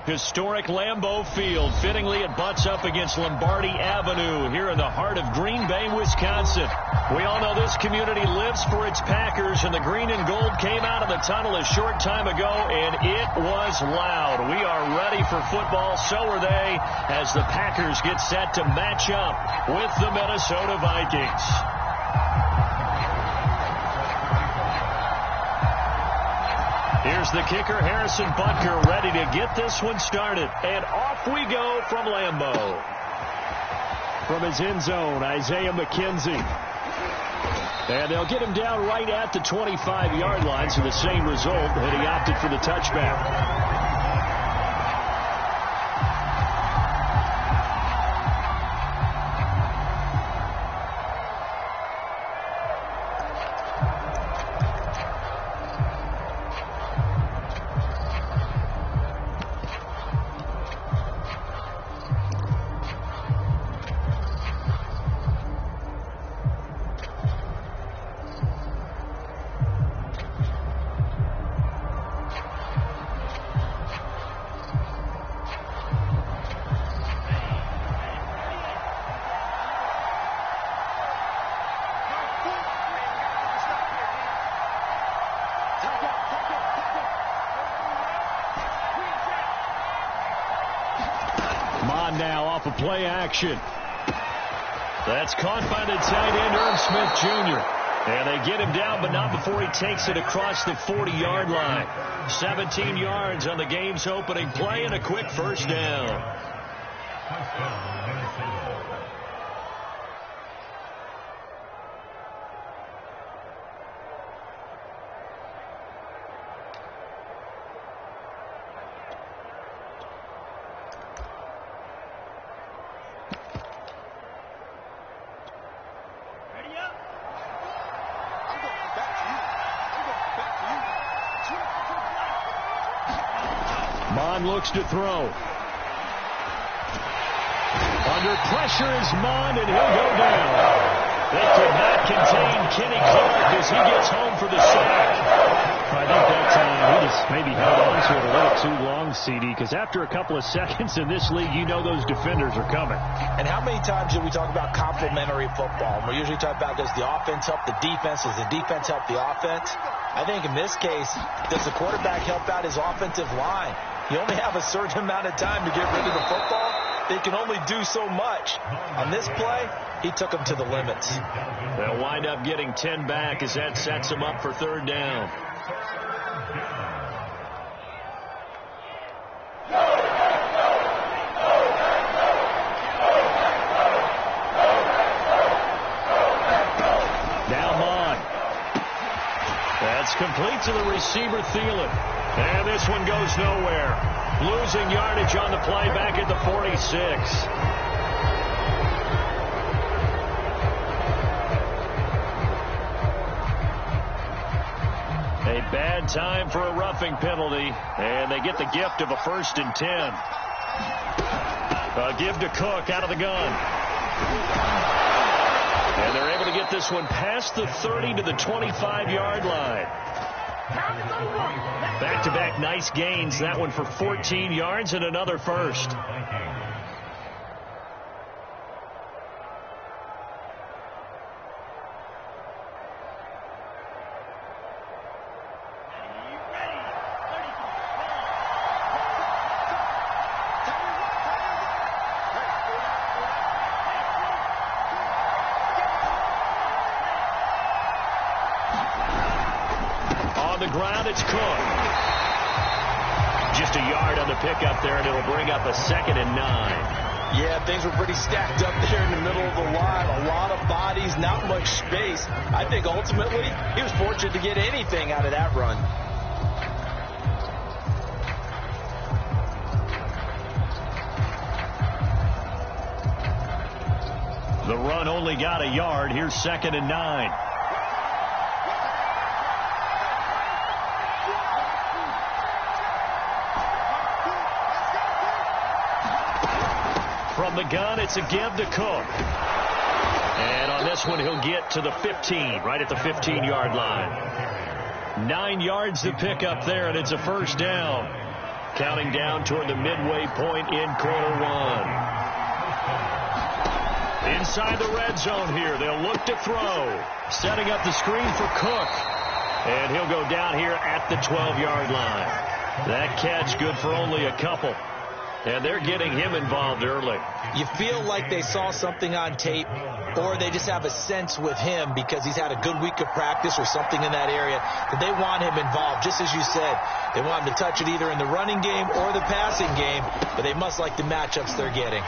Historic Lambeau Field. Fittingly, it butts up against Lombardi Avenue here in the heart of Green Bay, Wisconsin. We all know this community lives for its Packers, and the green and gold came out of the tunnel a short time ago, and it was loud. We are ready for football. So are they, as the Packers get set to match up with the Minnesota Vikings. Here's the kicker, Harrison Butker, ready to get this one started. And off we go from Lambeau. From his end zone, Isaiah McKenzie. And they'll get him down right at the 25-yard line, so the same result, and he opted for the touchback. Now off of play action. That's caught by the tight end, Irv Smith Jr. And they get him down, but not before he takes it across the 40-yard line. 17 yards on the game's opening play and a quick first down. Looks to throw. Under pressure is Mond, and he'll go down. They could not contain Kenny Clark as he gets home for the sack. I think that time he just maybe held on to it a little too long, CD, because after a couple of seconds in this league, you know those defenders are coming. And how many times do we talk about complementary football? We usually talk about, does the offense help the defense? Does the defense help the offense? I think in this case, does the quarterback help out his offensive line? You only have a certain amount of time to get rid of the football. They can only do so much. On this play, he took them to the limits. They'll wind up getting 10 back as that sets them up for third down. Now Mond. That's complete to the receiver, Thielen. And this one goes nowhere. Losing yardage on the play back at the 46. A bad time for a roughing penalty. And they get the gift of a 1st and 10. A give to Cook out of the gun. And they're able to get this one past the 30 to the 25-yard line. Back-to-back nice gains. That one for 14 yards and another first. On the ground, it's Cook. Just a yard on the pickup there, and it'll bring up a 2nd and 9. Yeah, things were pretty stacked up there in the middle of the line. A lot of bodies, not much space. I think ultimately he was fortunate to get anything out of that run. The run only got a yard. Here's 2nd and 9. From the gun, it's a give to Cook. And on this one, he'll get to the 15, right at the 15-yard line. 9 yards to pick up there, and it's a first down. Counting down toward the midway point in quarter one. Inside the red zone here. They'll look to throw. Setting up the screen for Cook. And he'll go down here at the 12-yard line. That catch good for only a couple. And they're getting him involved early. You feel like they saw something on tape, or they just have a sense with him because he's had a good week of practice or something in that area that they want him involved. Just as you said, they want him to touch it either in the running game or the passing game, but they must like the matchups they're getting.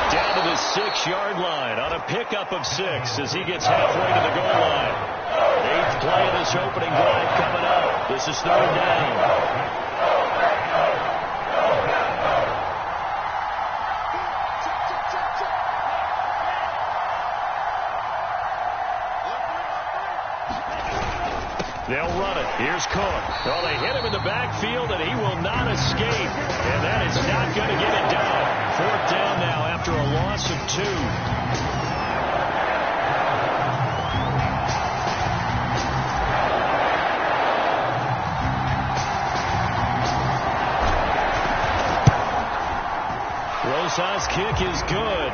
Down to the 6-yard line on a pickup of 6 as he gets halfway to the goal line. 8th play of this opening drive coming up. This is 3rd down. They'll run it. Here's Cook. Well, they hit him in the backfield, and he will not escape. And that is not going to get it done. 4th down now after a loss of 2. Rosas' kick is good.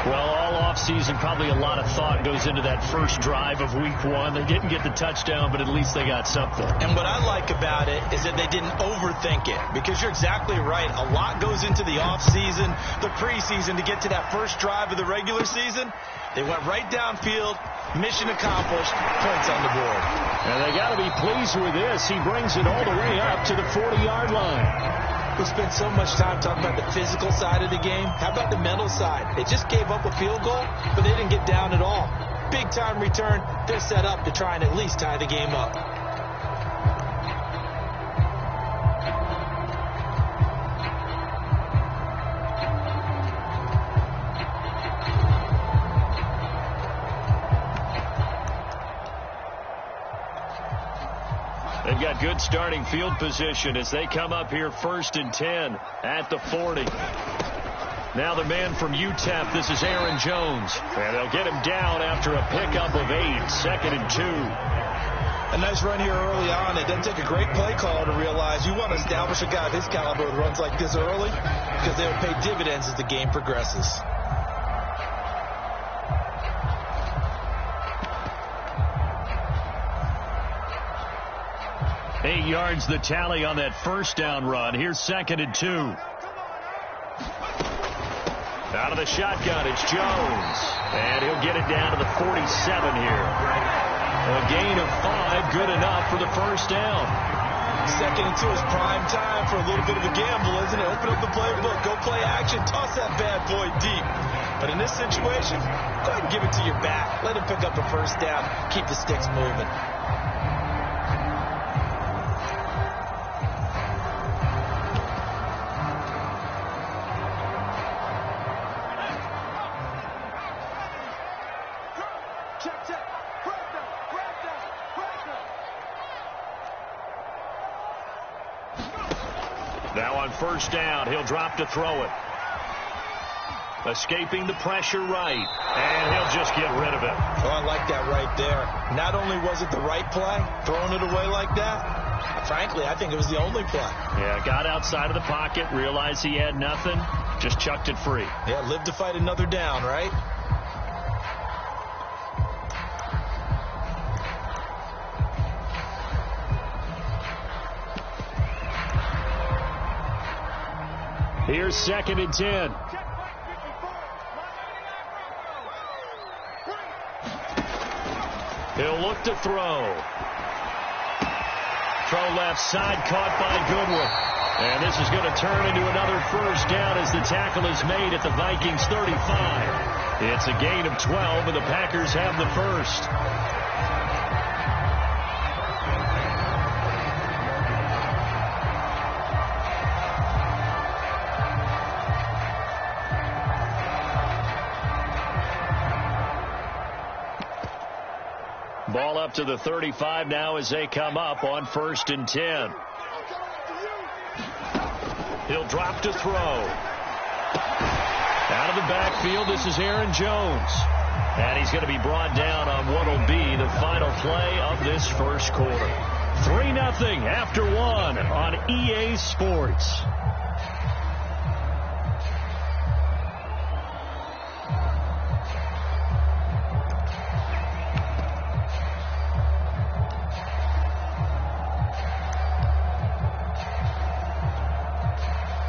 Well, all offseason, probably a lot of thought goes into that first drive of week 1. They didn't get the touchdown, but at least they got something. And what I like about it is that they didn't overthink it, because you're exactly right. A lot goes into the offseason, the preseason, to get to that first drive of the regular season. They went right downfield, mission accomplished, points on the board. And they got to be pleased with this. He brings it all the way up to the 40-yard line. We spent so much time talking about the physical side of the game. How about the mental side? They just gave up a field goal, but they didn't get down at all. Big time return. They're set up to try and at least tie the game up. They've got good starting field position as they come up here 1st and 10 at the 40. Now the man from UTEP, this is Aaron Jones. And they'll get him down after a pickup of 8, 2nd and 2. A nice run here early on. It doesn't take a great play caller to realize you want to establish a guy of his caliber with runs like this early, because they will pay dividends as the game progresses. 8 yards the tally on that 1st down run. Here's 2nd and 2. Out of the shotgun, it's Jones. And he'll get it down to the 47 here. A gain of 5, good enough for the 1st down. 2nd and 2 is prime time for a little bit of a gamble, isn't it? Open up the playbook, go play action, toss that bad boy deep. But in this situation, go ahead and give it to your back. Let him pick up a 1st down, keep the sticks moving. Now on 1st down, he'll drop to throw it. Escaping the pressure right, and he'll just get rid of it. Oh, I like that right there. Not only was it the right play, throwing it away like that, frankly, I think it was the only play. Yeah, got outside of the pocket, realized he had nothing, just chucked it free. Yeah, live to fight another down, right? Here's 2nd and 10. He'll look to throw. Throw left side, caught by Goodwin. And this is going to turn into another 1st down as the tackle is made at the Vikings 35. It's a gain of 12, and the Packers have the 1st. Ball up to the 35 now as they come up on 1st and 10. He'll drop to throw. Out of the backfield, this is Aaron Jones. And he's going to be brought down on what will be the final play of this 1st quarter. 3-0 after one on EA Sports.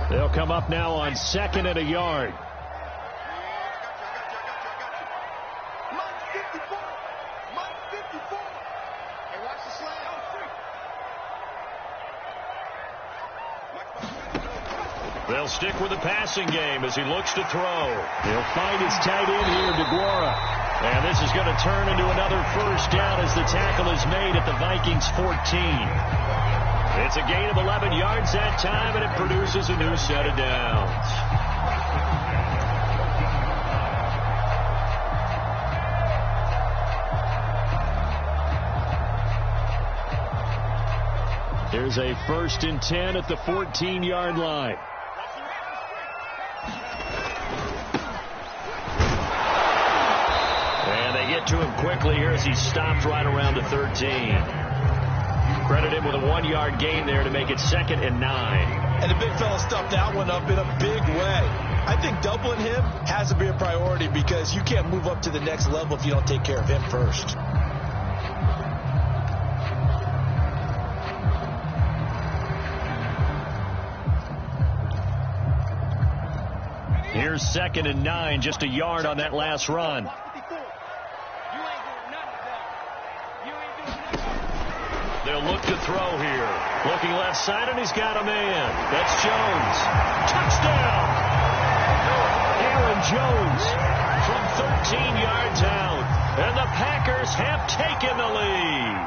They'll come up now on 2nd and a yard. They'll stick with the passing game as he looks to throw. He'll find his tight end here, DeGuara. And this is going to turn into another first down as the tackle is made at the Vikings 14. It's a gain of 11 yards that time, and it produces a new set of downs. Here's a 1st and 10 at the 14-yard line. And they get to him quickly here as he stops right around the 13. Credit him with a 1-yard gain there to make it 2nd and 9. And the big fella stuffed that one up in a big way. I think doubling him has to be a priority because you can't move up to the next level if you don't take care of him first. Here's 2nd and 9, just a yard on that last run. They'll look to throw here. Looking left side, and he's got a man. That's Jones. Touchdown! Aaron Jones from 13 yards out. And the Packers have taken the lead.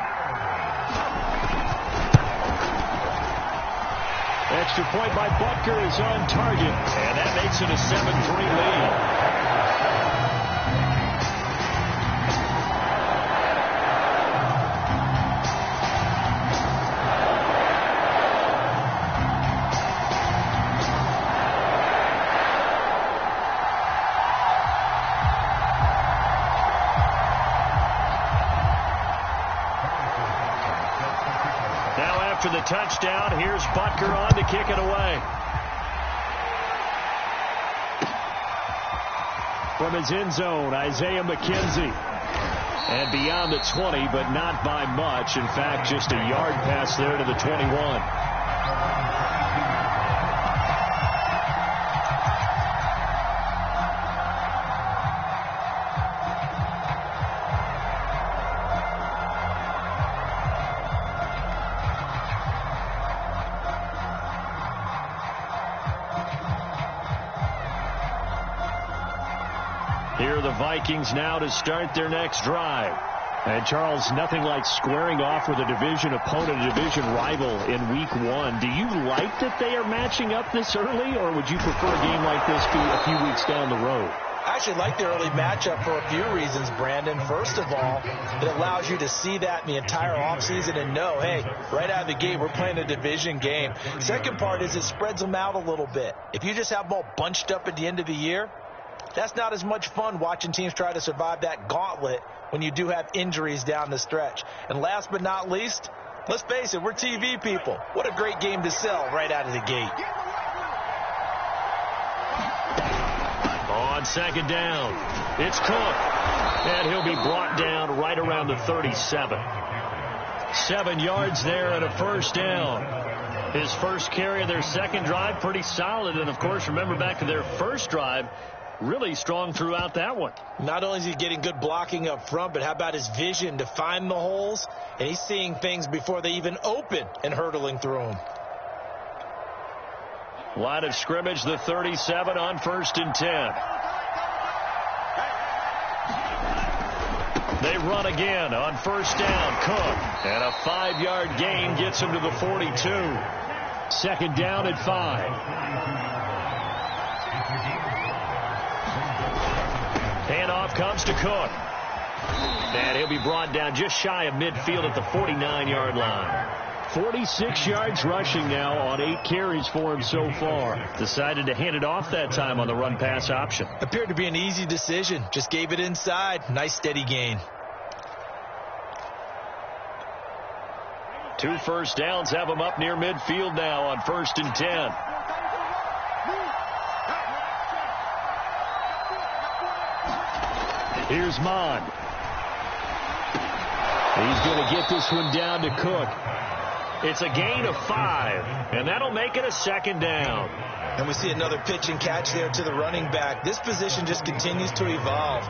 Extra point by Butker is on target. And that makes it a 7-3 lead. After the touchdown, here's Butker on to kick it away. From his end zone, Isaiah McKenzie. And beyond the 20, but not by much. In fact, just a yard pass there to the 21. Here are the Vikings now to start their next drive. And, Charles, nothing like squaring off with a division opponent, a division rival in Week 1. Do you like that they are matching up this early, or would you prefer a game like this be a few weeks down the road? I actually like the early matchup for a few reasons, Brandon. First of all, it allows you to see that in the entire offseason and know, hey, right out of the gate, we're playing a division game. Second part is it spreads them out a little bit. If you just have them all bunched up at the end of the year, that's not as much fun watching teams try to survive that gauntlet when you do have injuries down the stretch. And last but not least, let's face it, we're TV people. What a great game to sell right out of the gate. On 2nd down, it's Cook. And he'll be brought down right around the 37. 7 yards there and a first down. His first carry of their second drive, pretty solid. And, of course, remember back to their first drive, really strong throughout that one. Not only is he getting good blocking up front, but how about his vision to find the holes? And he's seeing things before they even open and hurtling through them. Line of scrimmage, the 37 on 1st and 10. They run again on 1st down. Cook. And a 5-yard gain gets him to the 42. 2nd down at 5. Handoff comes to Cook. And he'll be brought down just shy of midfield at the 49-yard line. 46 yards rushing now on 8 carries for him so far. Decided to hand it off that time on the run-pass option. Appeared to be an easy decision. Just gave it inside. Nice steady gain. 2 first downs have them up near midfield now on 1st and 10. Here's Mon. He's going to get this one down to Cook. It's a gain of 5, and that'll make it a 2nd down. And we see another pitch and catch there to the running back. This position just continues to evolve.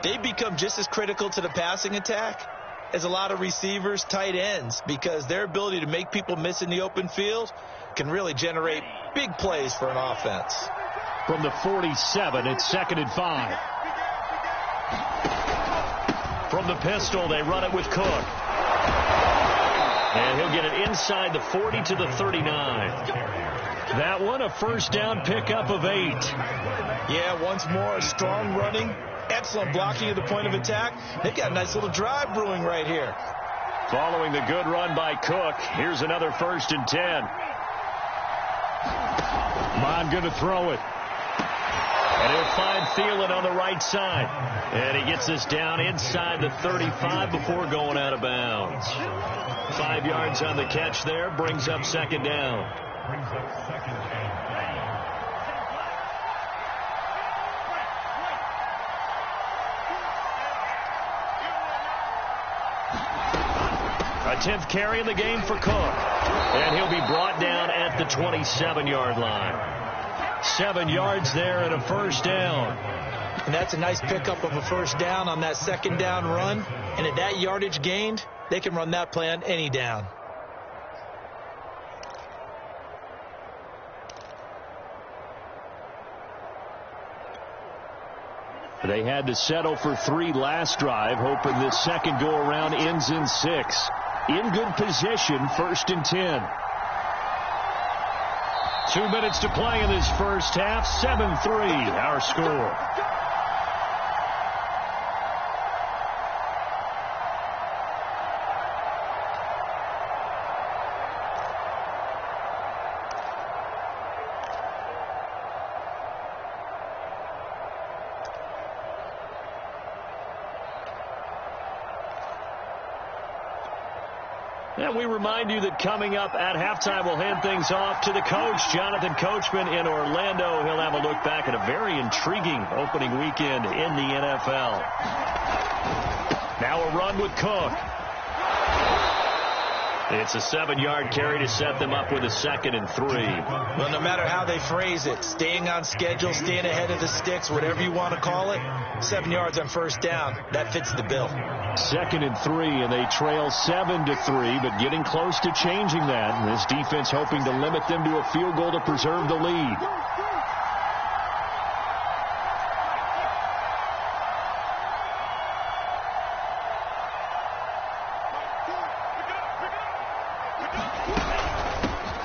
They become just as critical to the passing attack as a lot of receivers, tight ends, because their ability to make people miss in the open field can really generate big plays for an offense. From the 47, it's 2nd and 5. From the pistol, they run it with Cook. And he'll get it inside the 40 to the 39. That one, a first down pickup of 8. Yeah, once more, strong running, excellent blocking at the point of attack. They've got a nice little drive brewing right here. Following the good run by Cook, here's another 1st and 10. Mon going to throw it. And he'll find Thielen on the right side. And he gets this down inside the 35 before going out of bounds. 5 yards on the catch there, brings up 2nd down. A 10th carry in the game for Cook. And he'll be brought down at the 27-yard line. 7 yards there and a first down. And that's a nice pickup of a first down on that 2nd down run. And at that yardage gained, they can run that play on any down. They had to settle for 3 last drive, hoping this second go-around ends in 6. In good position, 1st and 10. 2 minutes to play in this first half. 7-3, our score. And we remind you that coming up at halftime, we'll hand things off to the coach, Jonathan Coachman in Orlando. He'll have a look back at a very intriguing opening weekend in the NFL. Now a run with Cook. It's a 7-yard carry to set them up with a 2nd and 3. Well, no matter how they phrase it, staying on schedule, staying ahead of the sticks, whatever you want to call it, 7 yards on first down, that fits the bill. 2nd and 3, and they trail 7-3, but getting close to changing that. And this defense hoping to limit them to a field goal to preserve the lead.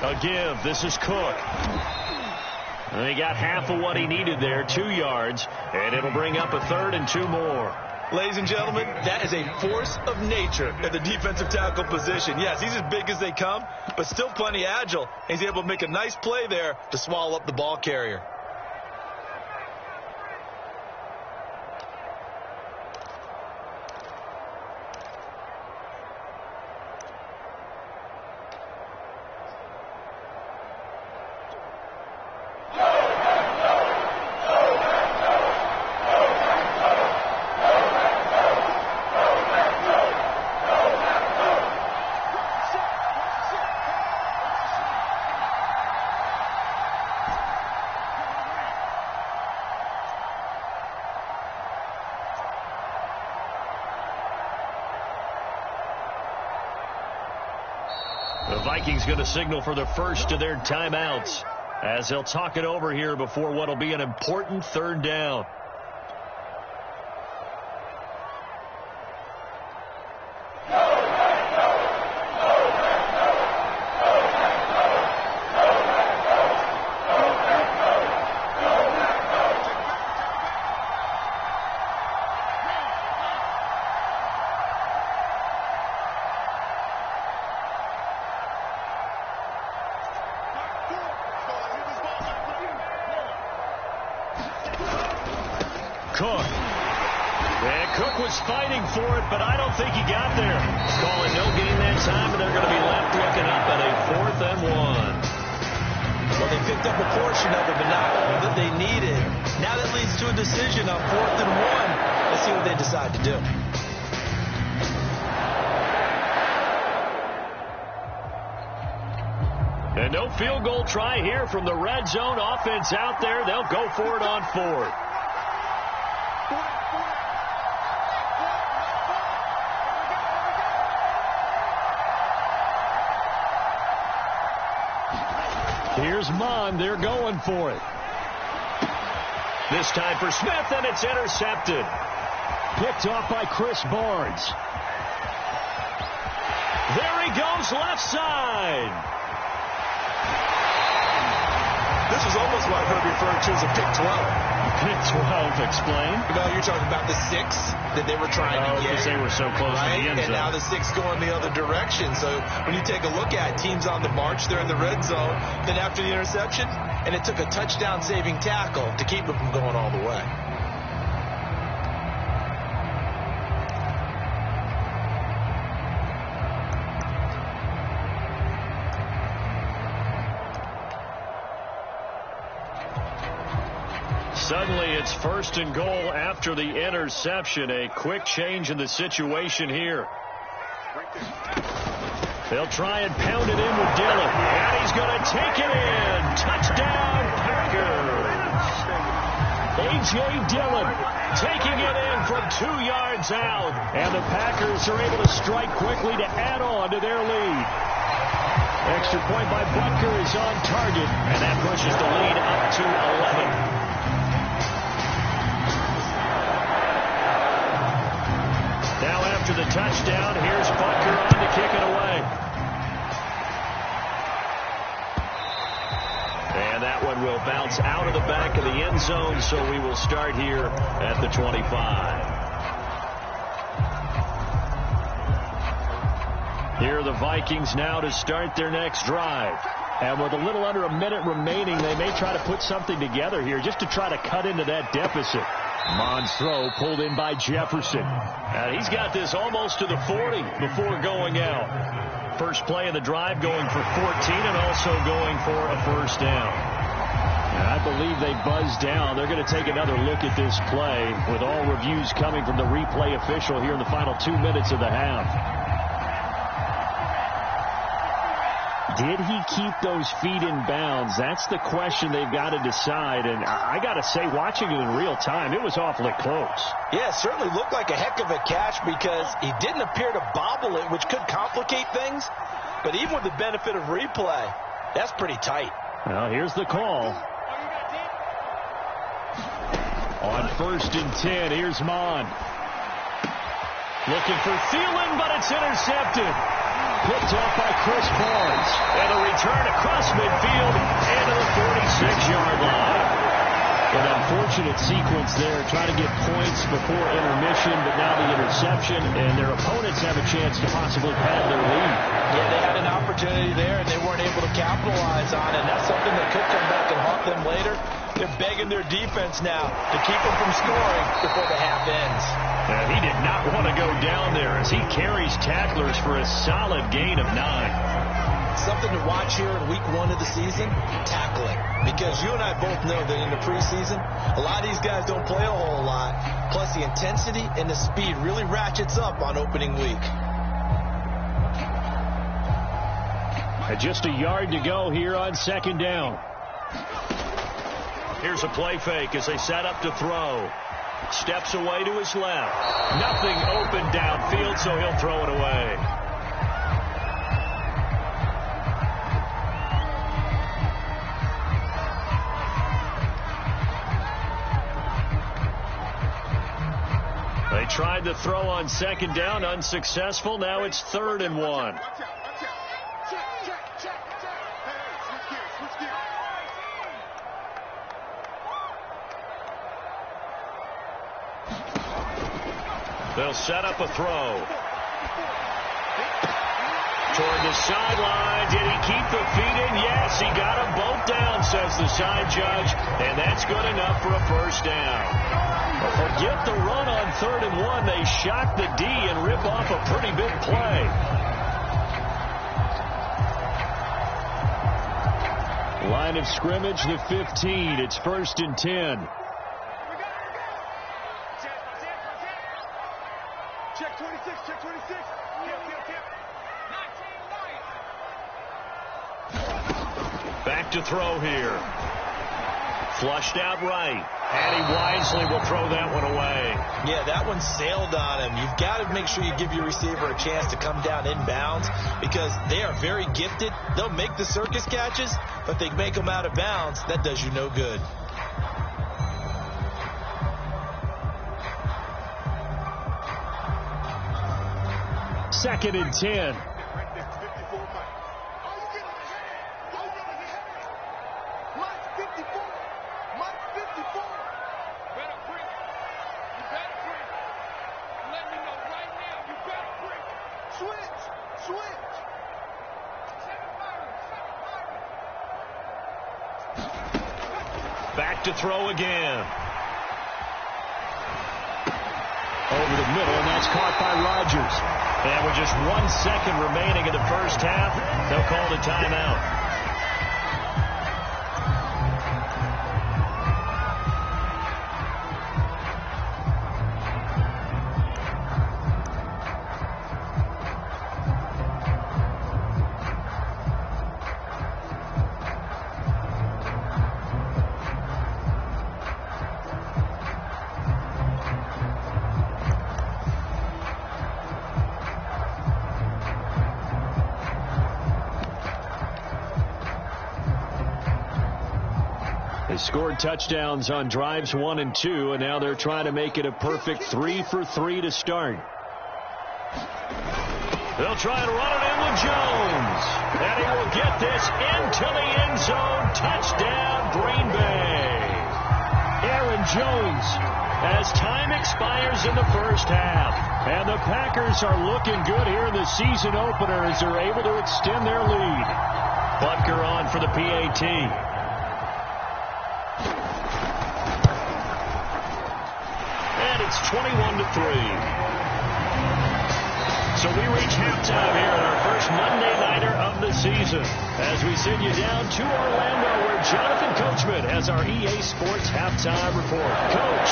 A give. This is Cook. And he got half of what he needed there, 2 yards, and it'll bring up a 3rd and 2 more. Ladies and gentlemen, that is a force of nature at the defensive tackle position. Yes, he's as big as they come, but still plenty agile. He's able to make a nice play there to swallow up the ball carrier. The Vikings going to signal for the first of their timeouts as they'll talk it over here before what will be an important 3rd down. And Cook was fighting for it, but I don't think he got there. Calling no gain that time, and they're going to be left looking up at a 4th and 1. Well, they picked up a portion of it, but not all that they needed. Now that leads to a decision on 4th and 1. Let's see what they decide to do. And no field goal try here from the red zone. Offense out there. They'll go for it on 4th. Here's Mon. They're going for it. This time for Smith, and it's intercepted. Picked off by Chris Barnes. There he goes, left side. This was almost what I heard referred to as a pick 12. Pick 12, explain. No, you're talking about the 6 that they were trying to get. Because they were so close to the end zone. And now the 6 going the other direction. So when you take a look at teams on the march, they're in the red zone. Then after the interception, and it took a touchdown-saving tackle to keep it from going all the way. Suddenly, it's 1st and goal after the interception. A quick change in the situation here. They'll try and pound it in with Dillon. And he's going to take it in. Touchdown, Packers. A.J. Dillon taking it in from 2 yards out. And the Packers are able to strike quickly to add on to their lead. Extra point by Butker is on target. And that pushes the lead up to 11. Now after the touchdown, here's Butker on to kick it away. And that one will bounce out of the back of the end zone, so we will start here at the 25. Here are the Vikings now to start their next drive. And with a little under a minute remaining, they may try to put something together here just to try to cut into that deficit. Mon's throw pulled in by Jefferson. And he's got this almost to the 40 before going out. First play of the drive going for 14 and also going for a 1st down. And I believe they buzzed down. They're going to take another look at this play with all reviews coming from the replay official here in the final 2 minutes of the half. Did he keep those feet in bounds? That's the question they've got to decide. And I got to say, watching it in real time, it was awfully close. Yeah, it certainly looked like a heck of a catch because he didn't appear to bobble it, which could complicate things. But even with the benefit of replay, that's pretty tight. Well, here's the call. On 1st and 10, here's Mon. Looking for Thielen, but it's intercepted. Picked off by Chris Barnes. And a return across midfield and to the 46-yard line. An unfortunate sequence there, trying to get points before intermission, but now the interception, and their opponents have a chance to possibly pad their lead. Yeah, they had an opportunity there, and they weren't able to capitalize on it. And that's something that could come back and haunt them later. They're begging their defense now to keep them from scoring before the half ends. And he did not want to go down there as he carries tacklers for a solid gain of 9. Something to watch here in week 1 of the season, tackling. Because you and I both know that in the preseason, a lot of these guys don't play a whole lot. Plus the intensity and the speed really ratchets up on opening week. And just a yard to go here on 2nd down. Here's a play fake as they set up to throw. Steps away to his left. Nothing open downfield, so he'll throw it away. They tried to throw on 2nd down, unsuccessful. Now it's 3rd and 1. They'll set up a throw. toward the sideline. Did he keep the feet in? Yes, he got them both down, says the side judge, and that's good enough for a first down. Well, forget the run on 3rd and 1. They shock the D and rip off a pretty big play. Line of scrimmage, the 15. It's 1st and 10. Check 26, check 26. Back to throw here. Flushed out right. And he wisely will throw that one away. Yeah, that one sailed on him. You've got to make sure you give your receiver a chance to come down inbounds because they are very gifted. They'll make the circus catches, but they make them out of bounds. That does you no good. Second and 10. Back to throw again. Over the middle, and that's caught by Rodgers. And with just 1 second remaining in the first half, they'll call the timeout. They scored touchdowns on drives 1 and 2, and now they're trying to make it a perfect 3 for 3 to start. They'll try and run it in with Jones. And he will get this into the end zone. Touchdown, Green Bay. Aaron Jones, as time expires in the first half. And the Packers are looking good here in the season opener as they're able to extend their lead. Butker on for the PAT. It's 21-3. So we reach halftime here in our first Monday nighter of the season as we send you down to Orlando where Jonathan Coachman has our EA Sports halftime report. Coach.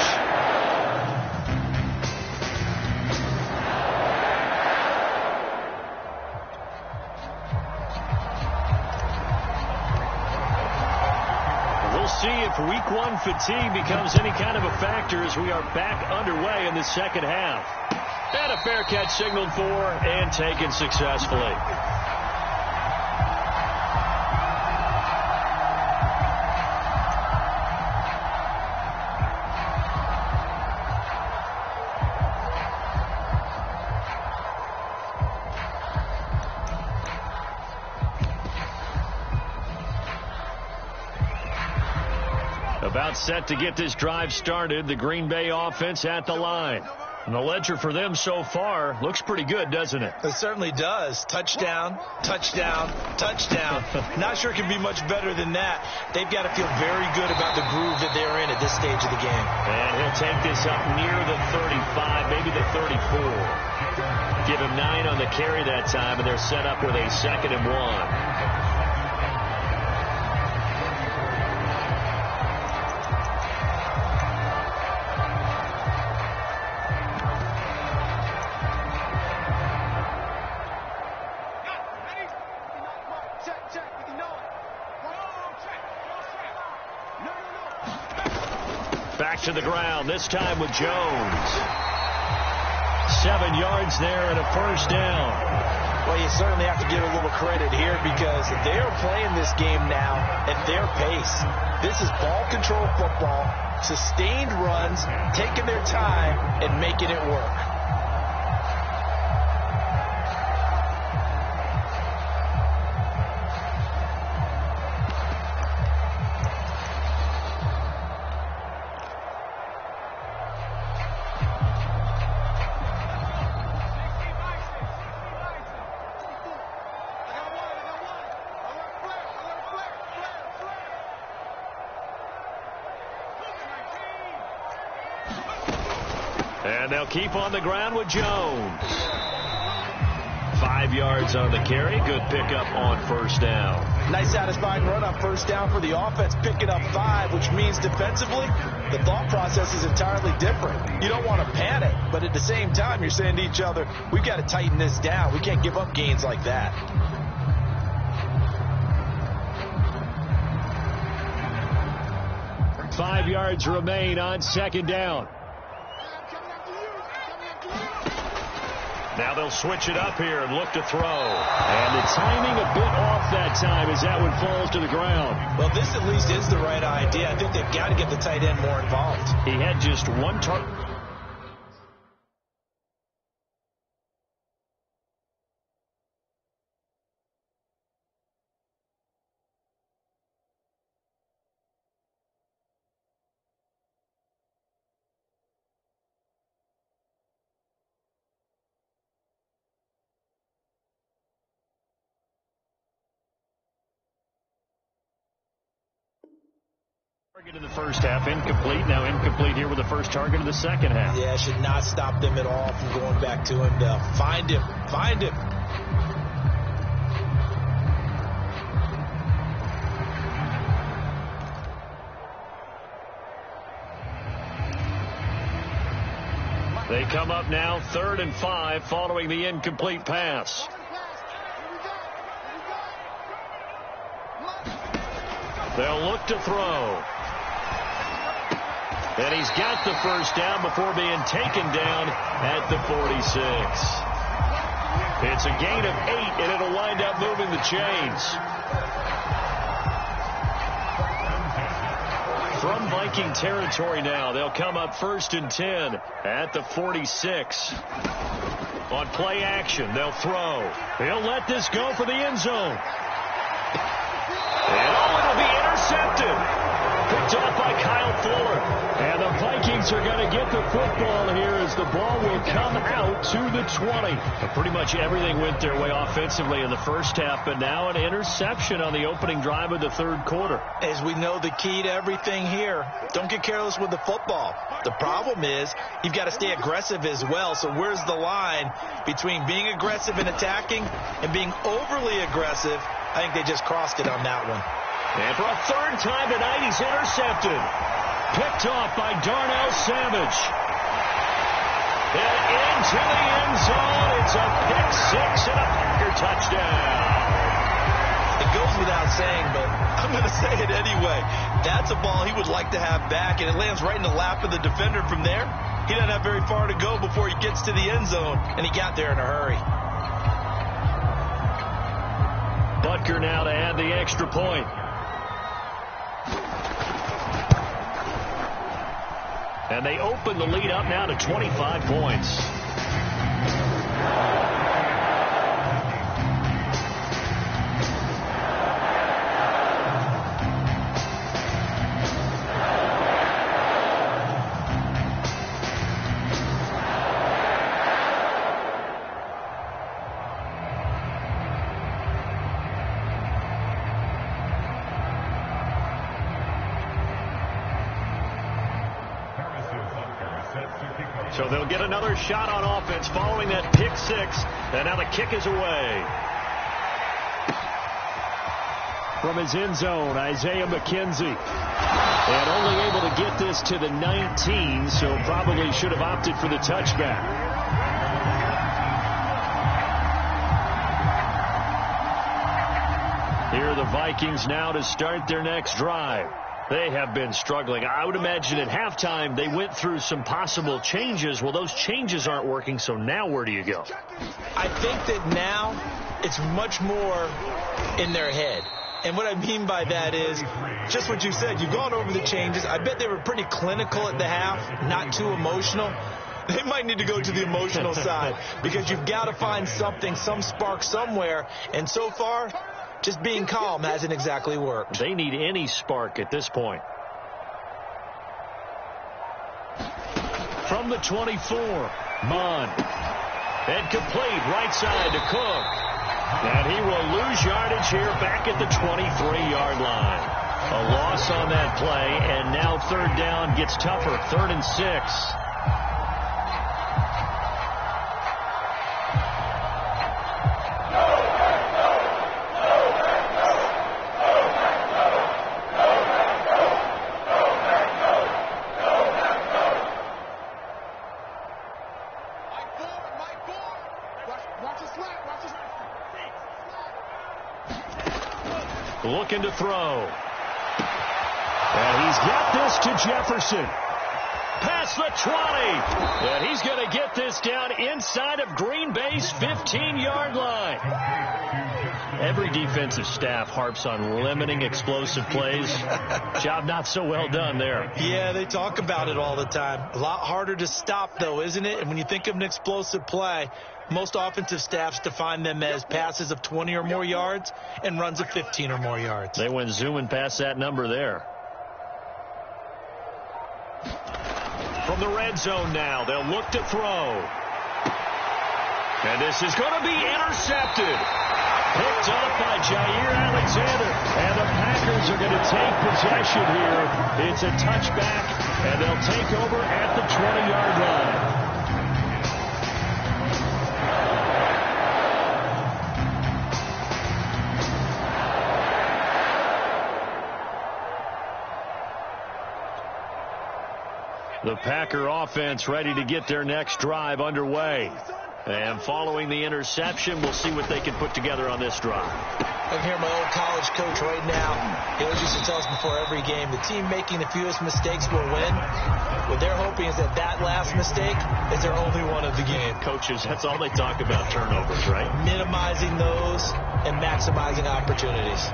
See if week 1 fatigue becomes any kind of a factor as we are back underway in the second half. And a fair catch signaled for and taken successfully. About set to get this drive started. The Green Bay offense at the line. And the ledger for them so far looks pretty good, doesn't it? It certainly does. Touchdown, touchdown, touchdown. Not sure it can be much better than that. They've got to feel very good about the groove that they're in at this stage of the game. And he'll take this up near the 35, maybe the 34. Give him 9 on the carry that time, and they're set up with a 2nd and 1. Back to the ground, this time with Jones. 7 yards there and a first down. Well, you certainly have to give a little credit here because they are playing this game now at their pace. This is ball control football, sustained runs, taking their time and making it work. And they'll keep on the ground with Jones. 5 yards on the carry. Good pickup on first down. Nice satisfying run on first down for the offense, picking up 5, which means defensively, the thought process is entirely different. You don't want to panic, but at the same time, you're saying to each other, we've got to tighten this down. We can't give up gains like that. Five yards remain on second down. Now they'll switch it up here and look to throw. And the timing a bit off that time as that one falls to the ground. Well, this at least is the right idea. I think they've got to get the tight end more involved. He had just one target. Target in the first half, incomplete. Now incomplete here with the first target of the second half. Yeah, should not stop them at all from going back to him. They'll find him. Find him. They come up now 3rd and 5 following the incomplete pass. They'll look to throw. And he's got the first down before being taken down at the 46. It's a gain of 8, and it'll wind up moving the chains. From Viking territory now, they'll come up 1st and 10 at the 46. On play action, they'll throw. He'll let this go for the end zone. And it'll be intercepted. Picked off by Kyle Fuller. And the Vikings are going to get the football here as the ball will come out to the 20. Pretty much everything went their way offensively in the first half, but now an interception on the opening drive of the third quarter. As we know, the key to everything here, don't get careless with the football. The problem is you've got to stay aggressive as well. So where's the line between being aggressive and attacking and being overly aggressive? I think they just crossed it on that one. And for a third time tonight, he's intercepted. Picked off by Darnell Savage. And into the end zone. It's a pick 6 and a Packer touchdown. It goes without saying, but I'm going to say it anyway. That's a ball he would like to have back, and it lands right in the lap of the defender from there. He doesn't have very far to go before he gets to the end zone, and he got there in a hurry. Butker now to add the extra point. And they open the lead up now to 25 points. So they'll get another shot on offense following that pick 6. And now the kick is away. From his end zone, Isaiah McKenzie. And only able to get this to the 19, so probably should have opted for the touchback. Here are the Vikings now to start their next drive. They have been struggling. I would imagine at halftime they went through some possible changes. Well, those changes aren't working, so now where do you go? I think that now it's much more in their head. And what I mean by that is just what you said. You've gone over the changes. I bet they were pretty clinical at the half, not too emotional. They might need to go to the emotional side because you've got to find something, some spark somewhere. And so far, just being calm hasn't exactly worked. They need any spark at this point. From the 24, Munn. And complete right side to Cook. And he will lose yardage here back at the 23-yard line. A loss on that play, and now third down gets tougher. 3rd and 6. Looking to throw. And he's got this to Jefferson. Past the 20. And he's going to get this down inside of Green Bay's 15-yard line. Every defensive staff harps on limiting explosive plays. Job not so well done there. Yeah, they talk about it all the time. A lot harder to stop, though, isn't it? And when you think of an explosive play, most offensive staffs define them as passes of 20 or more yards and runs of 15 or more yards. They went zooming past that number there. From the red zone now, they'll look to throw. And this is going to be intercepted. Picked up by Jair Alexander. And the Packers are going to take possession here. It's a touchback, and they'll take over at the 20-yard line. The Packer offense ready to get their next drive underway. And following the interception, we'll see what they can put together on this drive. I can hear my old college coach right now. He always used to tell us before every game, the team making the fewest mistakes will win. What they're hoping is that that last mistake is their only one of the game. Coaches, that's all they talk about, turnovers, right? Minimizing those and maximizing opportunities.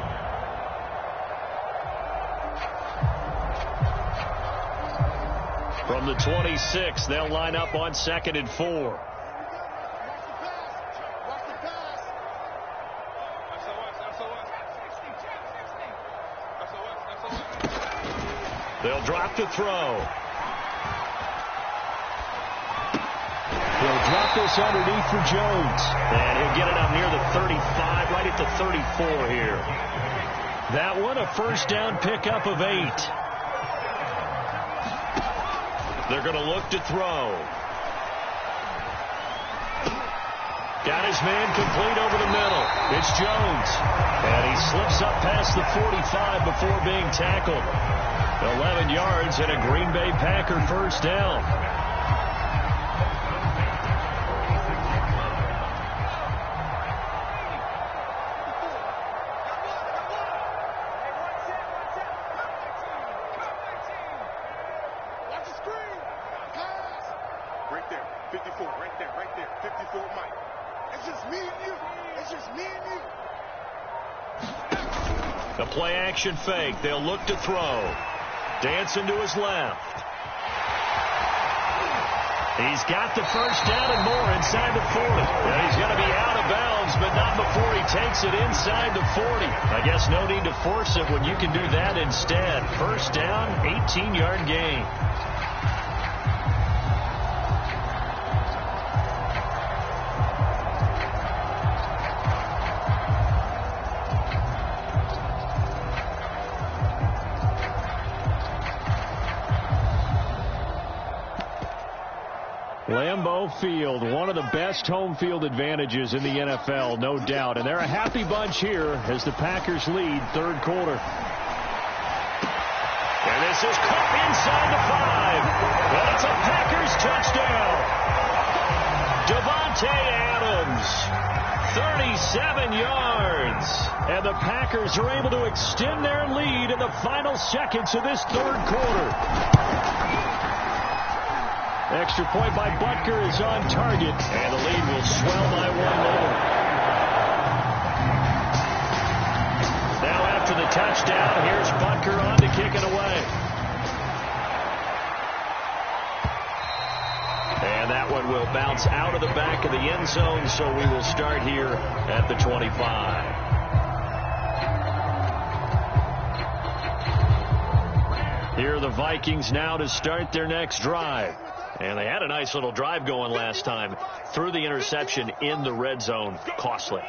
From the 26, they'll line up on 2nd and 4. They'll drop the throw. He'll drop this underneath for Jones. And he'll get it up near the 35, right at the 34 here. That one, a first down pickup of 8. They're going to look to throw. Got his man complete over the middle. It's Jones. And he slips up past the 45 before being tackled. 11 yards and a Green Bay Packer first down. The play action fake. They'll look to throw. Dancing to his left. He's got the first down and more inside the 40. And he's going to be out of bounds, but not before he takes it inside the 40. I guess no need to force it when you can do that instead. First down, 18-yard gain. Lambeau Field, one of the best home field advantages in the NFL, no doubt. And they're a happy bunch here as the Packers lead third quarter. And this is caught inside the 5. And it's a Packers touchdown. Devontae Adams, 37 yards. And the Packers are able to extend their lead in the final seconds of this third quarter. Extra point by Butker is on target, and the lead will swell by 1 more. Now after the touchdown, here's Butker on to kick it away. And that one will bounce out of the back of the end zone, so we will start here at the 25. Here are the Vikings now to start their next drive. And they had a nice little drive going last time. Threw the interception in the red zone. Costly.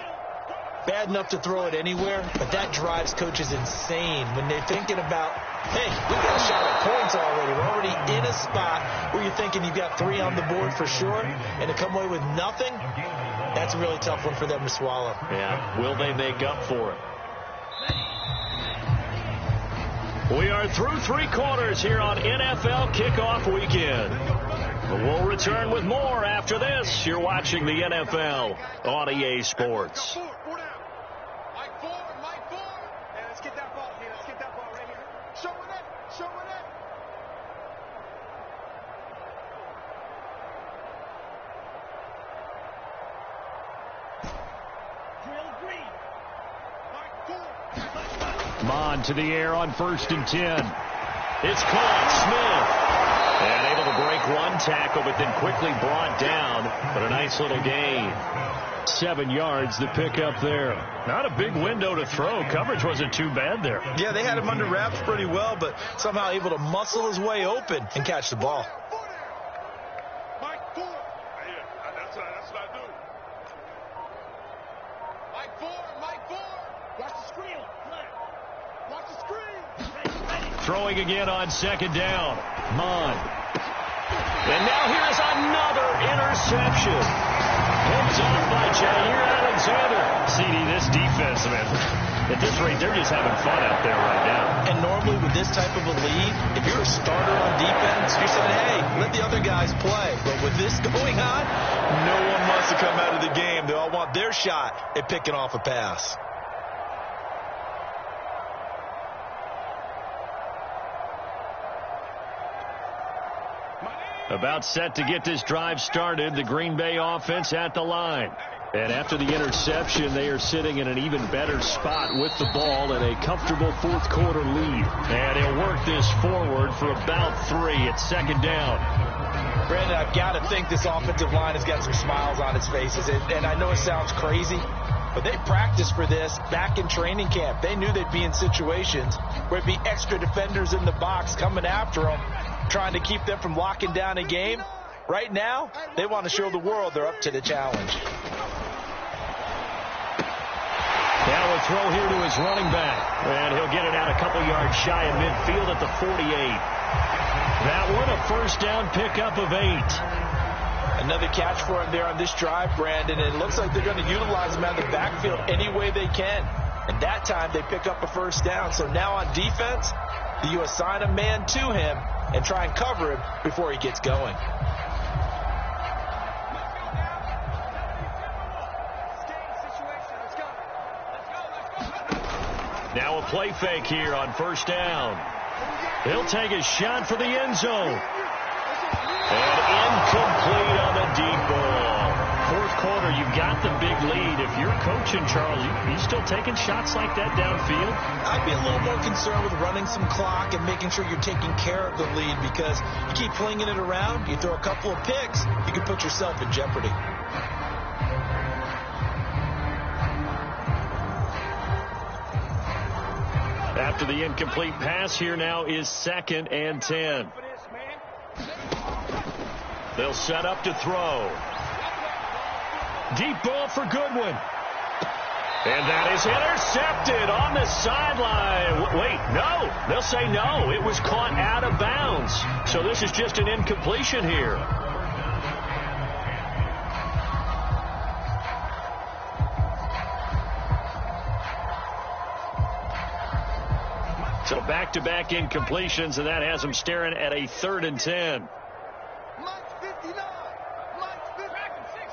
Bad enough to throw it anywhere, but that drives coaches insane when they're thinking about, hey, we've got a shot at points already. We're already in a spot where you're thinking you've got 3 on the board for sure, and to come away with nothing, that's a really tough one for them to swallow. Yeah, will they make up for it? We are through 3 quarters here on NFL Kickoff Weekend. We'll return with more after this. You're watching the NFL on EA Sports. Mike 4, and let's get Mon to the air on 1st and 10. It's caught. Smith. And able to break one tackle, but then quickly brought down. But a nice little gain. 7 yards, the pickup there. Not a big window to throw. Coverage wasn't too bad there. Yeah, they had him under wraps pretty well, but somehow able to muscle his way open and catch the ball. Mike 4. Yeah, that's what I do. Mike 4. Watch the screen. Watch the screen. Throwing again on 2nd down. Mon. And now here's another interception. Picked off by Jair Alexander. CD, this defense, man, at this rate, they're just having fun out there right now. And normally with this type of a lead, if you're a starter on defense, you're saying, hey, let the other guys play. But with this going on, no one wants to come out of the game. They all want their shot at picking off a pass. About set to get this drive started, the Green Bay offense at the line. And after the interception, they are sitting in an even better spot with the ball and a comfortable 4th quarter lead. And he'll work this forward for about 3. It's 2nd down. Brandon, I've got to think this offensive line has got some smiles on its faces. And I know it sounds crazy, but they practiced for this back in training camp. They knew they'd be in situations where there'd be extra defenders in the box coming after them, trying to keep them from locking down a game. Right now, they want to show the world they're up to the challenge. Now a throw here to his running back. And he'll get it out a couple yards shy of midfield at the 48. That one, a 1st down pickup of 8. Another catch for him there on this drive, Brandon. And it looks like they're going to utilize him out of the backfield any way they can. And that time, they pick up a 1st down. So now on defense, you assign a man to him and try and cover him before he gets going. Now a play fake here on 1st down. He'll take a shot for the end zone. And incomplete on the deep ball. 4th quarter, you've got the big lead. If you're coaching, Charles, you still taking shots like that downfield? I'd be a little more concerned with running some clock and making sure you're taking care of the lead, because you keep flinging it around, you throw a couple of picks, you can put yourself in jeopardy. After the incomplete pass, here now is 2nd and 10. They'll set up to throw. Deep ball for Goodwin. And that is intercepted on the sideline. Wait, no. They'll say no. It was caught out of bounds. So this is just an incompletion here. So back-to-back incompletions, and that has them staring at a 3rd and 10. Mike's 59. Mike's 50. Back in 60.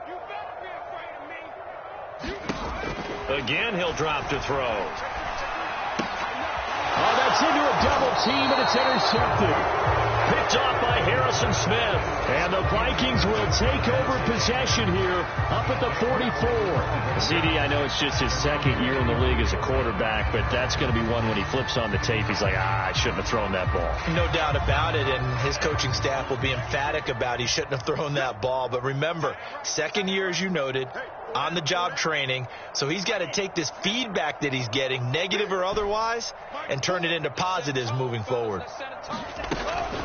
You better be afraid of me. Again, he'll drop to throw. Oh, that's into a double team, and it's intercepted. Picked off by Harrison Smith. And the Vikings will take over possession here up at the 44. CD, I know it's just his 2nd year in the league as a quarterback, but that's going to be one when he flips on the tape. He's like, I shouldn't have thrown that ball. No doubt about it, and his coaching staff will be emphatic about he shouldn't have thrown that ball. But remember, 2nd year, as you noted, on-the-job training, so he's got to take this feedback that he's getting, negative or otherwise, and turn it into positives moving forward.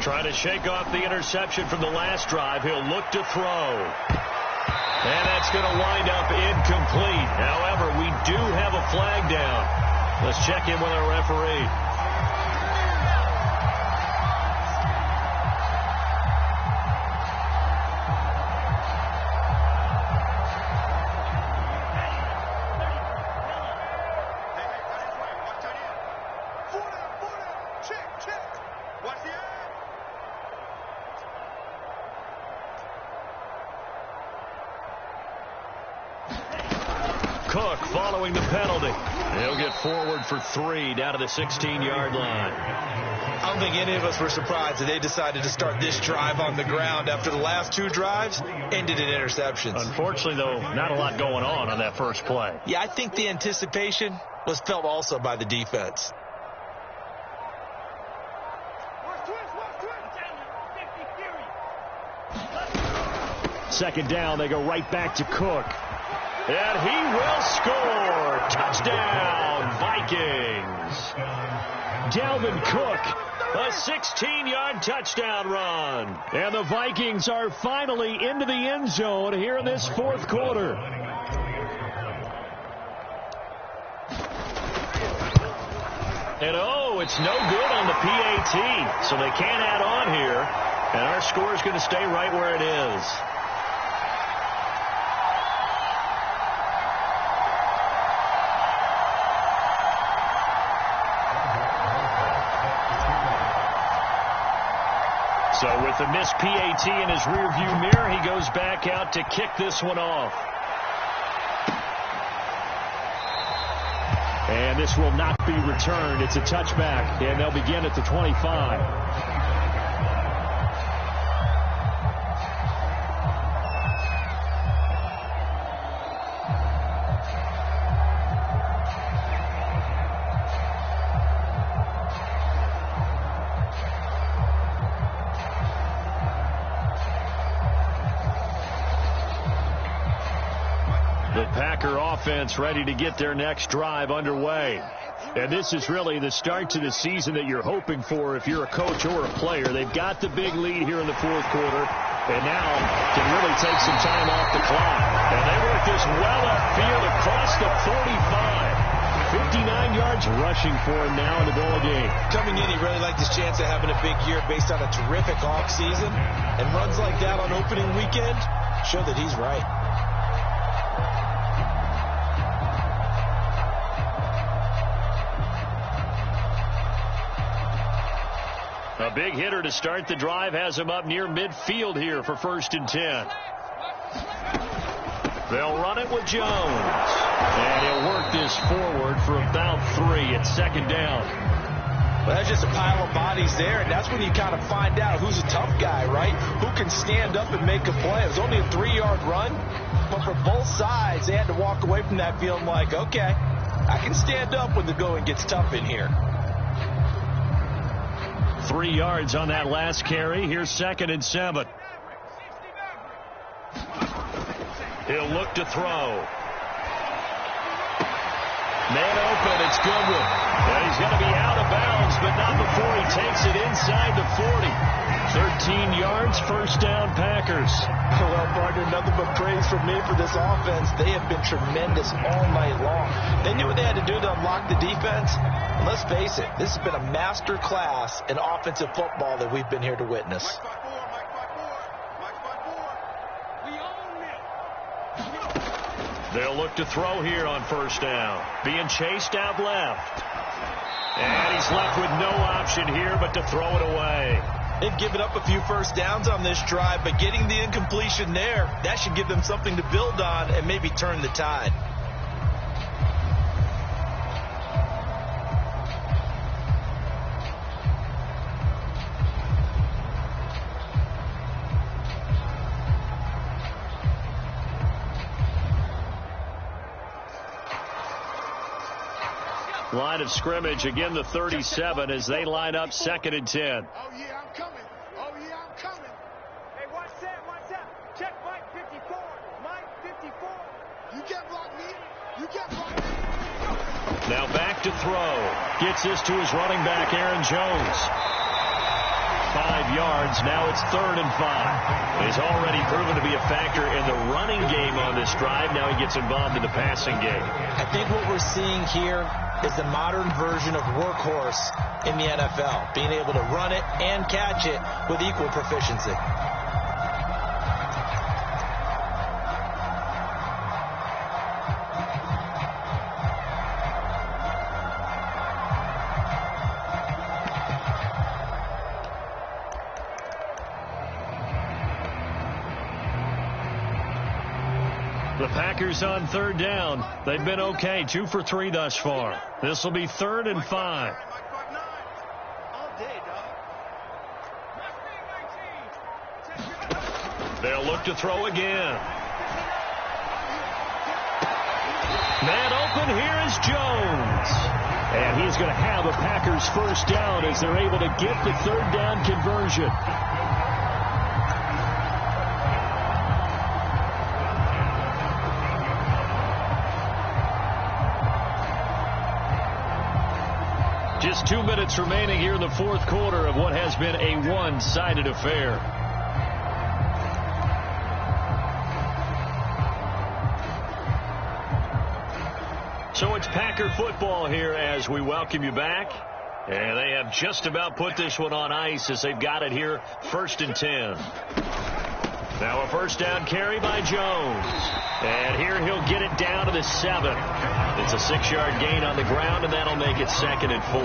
Trying to shake off the interception from the last drive. He'll look to throw. And that's going to wind up incomplete. However, we do have a flag down. Let's check in with our referee. Cook following the penalty. He'll get forward for 3 down to the 16-yard line. I don't think any of us were surprised that they decided to start this drive on the ground after the last 2 drives ended in interceptions. Unfortunately, though, not a lot going on that first play. Yeah, I think the anticipation was felt also by the defense. Second down, they go right back to Cook. And he will score. Touchdown, Vikings. Dalvin Cook, a 16-yard touchdown run. And the Vikings are finally into the end zone here in this fourth quarter. And it's no good on the PAT. So they can't add on here. And our score is going to stay right where it is. So with the missed PAT in his rearview mirror, he goes back out to kick this one off. And this will not be returned. It's a touchback, and they'll begin at the 25. Offense ready to get their next drive underway. And this is really the start to the season that you're hoping for if you're a coach or a player. They've got the big lead here in the fourth quarter and now can really take some time off the clock. And they work this well upfield across the 45. 59 yards rushing for him now in the ball game. Coming in, he really liked his chance of having a big year based on a terrific offseason. And runs like that on opening weekend show that he's right. A big hitter to start the drive has him up near midfield here for 1st and 10. They'll run it with Jones. And he'll work this forward for about 3 at 2nd down. Well, that's just a pile of bodies there, and that's when you kind of find out who's a tough guy, right? Who can stand up and make a play. It was only a 3-yard run, but for both sides, they had to walk away from that feeling like, okay, I can stand up when the going gets tough in here. 3 yards on that last carry. Here's 2nd and 7. He'll look to throw. Man open. It's Goodwin. And he's going to be out of bounds, but not before he takes it inside the 40. 13 yards, 1st down, Packers. Well, partner, nothing but praise from me for this offense. They have been tremendous all night long. They knew what they had to do to unlock the defense. And let's face it, this has been a master class in offensive football that we've been here to witness. They'll look to throw here on 1st down. Being chased out left. And he's left with no option here but to throw it away. They've given up a few 1st downs on this drive, but getting the incompletion there, that should give them something to build on and maybe turn the tide. Line of scrimmage, again the 37 as they line up 2nd and 10. Oh, yeah, I'm coming. Oh, yeah, I'm coming. Hey, watch that, watch that. Check Mike 54. Mike 54. You can't block me. You can't block me. Now back to throw. Gets this to his running back, Aaron Jones. 5 yards. Now it's 3rd and 5. He's already proven to be a factor in the running game on this drive. Now he gets involved in the passing game. I think what we're seeing here is the modern version of workhorse in the NFL, being able to run it and catch it with equal proficiency. The Packers on third down. They've been okay, 2 for 3 thus far. This will be 3rd and 5. They'll look to throw again. Man open, here is Jones. And he's going to have a Packers first down as they're able to get the third down conversion. Just 2 minutes remaining here in the fourth quarter of what has been a one-sided affair. So it's Packer football here as we welcome you back. And they have just about put this one on ice as they've got it here, 1st and 10. Now a first down carry by Jones. And here he'll get it down to the 7. It's a 6-yard gain on the ground, and that'll make it 2nd and 4.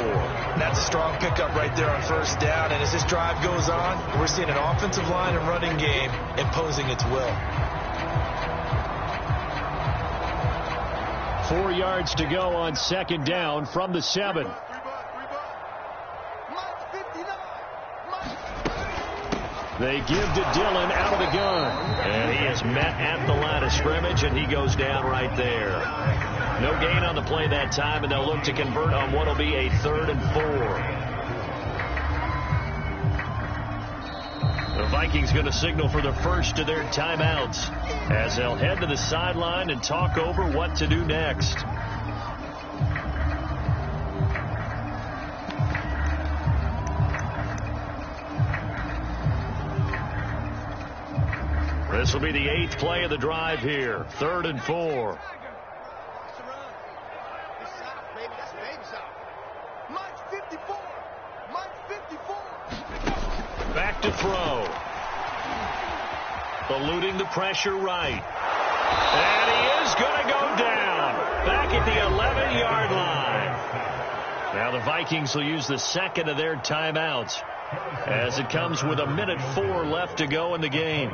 That's a strong pickup right there on first down. And as this drive goes on, we're seeing an offensive line and running game imposing its will. 4 yards to go on 2nd down from the 7. They give to Dillon out of the gun. And he is met at the line of scrimmage, and he goes down right there. No gain on the play that time, and they'll look to convert on what will be a 3rd and 4. The Vikings going to signal for the first of their timeouts as they'll head to the sideline and talk over what to do next. This will be the 8th play of the drive here. 3rd and 4. Back to throw. Eluding the pressure right. And he is going to go down. Back at the 11-yard line. Now the Vikings will use the 2nd of their timeouts as it comes with 1:04 left to go in the game.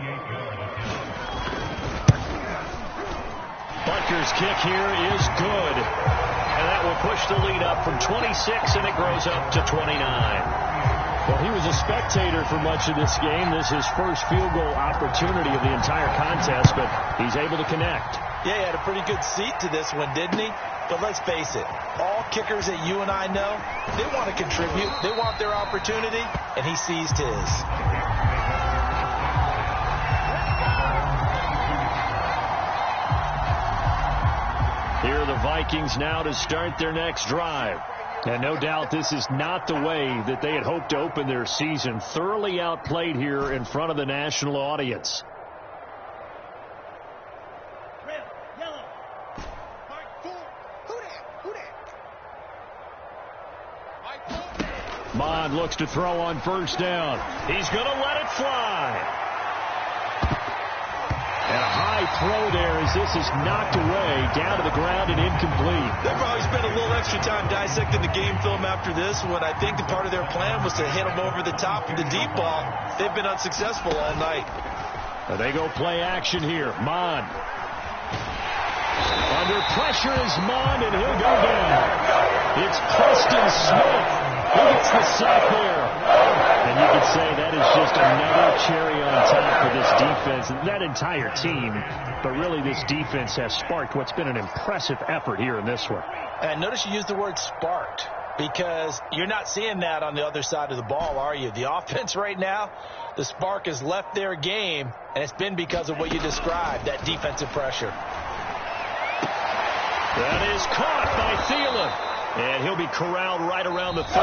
Butker's kick here is good. And that will push the lead up from 26, and it grows up to 29. Well, he was a spectator for much of this game. This is his first field goal opportunity of the entire contest, but he's able to connect. Yeah, he had a pretty good seat to this one, didn't he? But let's face it, all kickers that you and I know, they want to contribute. They want their opportunity, and he seized his. Here are the Vikings now to start their next drive. And no doubt this is not the way that they had hoped to open their season. Thoroughly outplayed here in front of the national audience. Red, yellow, Mike 4. Who that? Mond looks to throw on first down. He's going to let it fly. And a high throw there as this is knocked away down to the ground and incomplete. They'll probably spend a little extra time dissecting the game film after this one. I think the part of their plan was to hit them over the top of the deep ball. They've been unsuccessful all night. They go play action here. Mond. Under pressure is Mond, and he'll go down. It's Preston Smith who gets the sack there. And you could say that is just another cherry on top for this defense and that entire team. But really, this defense has sparked what's been an impressive effort here in this one. And notice you used the word sparked, because you're not seeing that on the other side of the ball, are you? The offense right now, the spark has left their game, and it's been because of what you described, that defensive pressure. That is caught by Thielen. And he'll be corralled right around the 34. So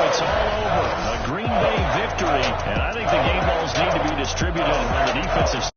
it's all over. A Green Bay victory. And I think the game balls need to be distributed on the defensive side.